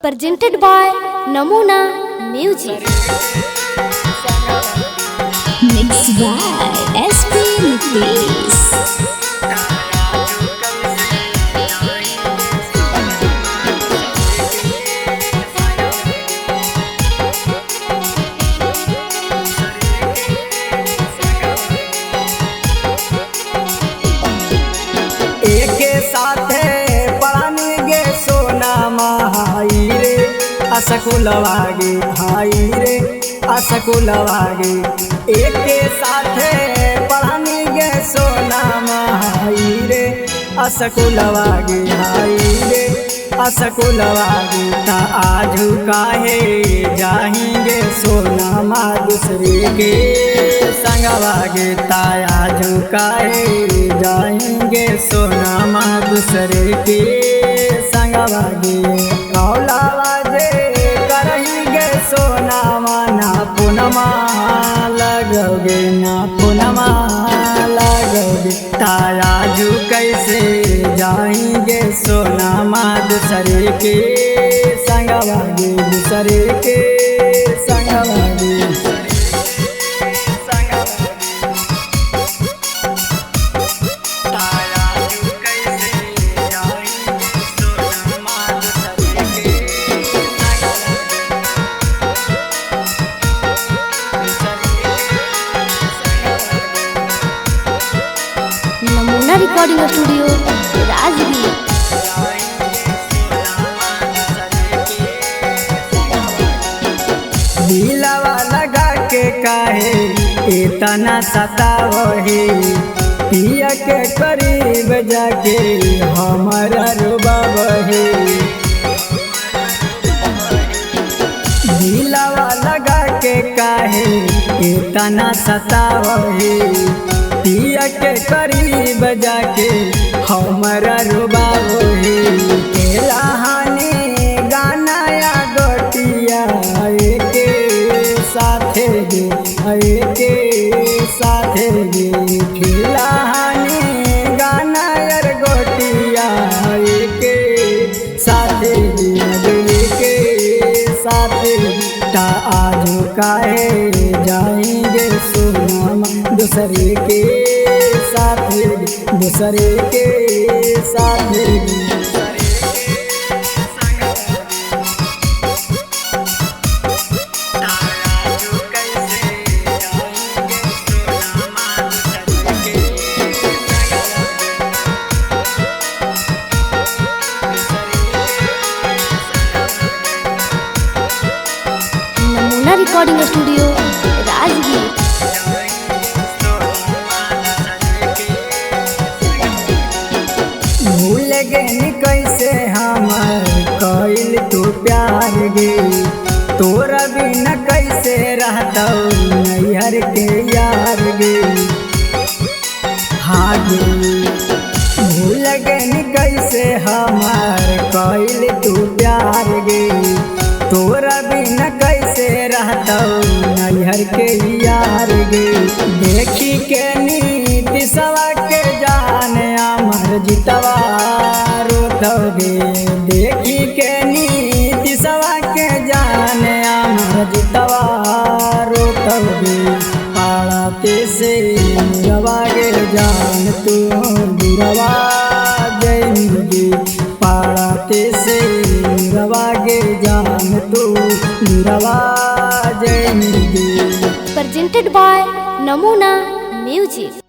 Presented by Namuna Music. Mixed by SP Nitesh. एके साथे पढ़ानी गे सोना महाई रे असकुलवागे हाई रे असकुलवागे। एके साथे पढ़ानी गे सोना महाई रे असकुलवागे हाई रे असकुलवागे। ता आजू काहे जाएंगे सोना माँ दूसरे के संगवागे। ता आजू काहे जाएंगे सोना माँ दूसरे के संगवागे। कौलावाजे करेंगे सोना माँ ना पुनमा लगोगे ना पुनमा लगोगे। ताराजू कैसे जाएंगे सोना माँ दूसरे के संगवागे दूसरे के संगवागे। Namuna Recording Studio, Rajgir. दिलवा लगा के काहे इतना सतावही। पिया के करीब जाके हमारा रुबावही। दिलवा लगा के काहे इतना सतावही। पिया के करीब जाके हमारा रुबावही। केलाहानी गाना या गोटिया के साथे गे के साथे गे। खिलाहानी गाना यार गोटिया के साथे गे के साथे। ता आज काहे जाएंगे सोना दूसरे के साथे दूसरे के साथे। Namuna Recording Studio, Rajgir. भूल गई कैसे हमार कइल तू प्यार गे। तोरा बिना कैसे रहता नैहर के यार गे। हाँ गे भूल गई कैसे हमार कइल तू प्यार गे। तोरा बिना कैसे रहता नैहर के यार गे। देखी के नीति सवा के जाने अमर जितवा रोतोगे। देखी के नीति सवा के जाने अमर जितवा रोतोगे। पाड़ाते से रवागे जान तू दुरवा जाएंगे। पाड़ाते से रवागे जान तू दुरवा जाएंगे। Presented by Namuna Music.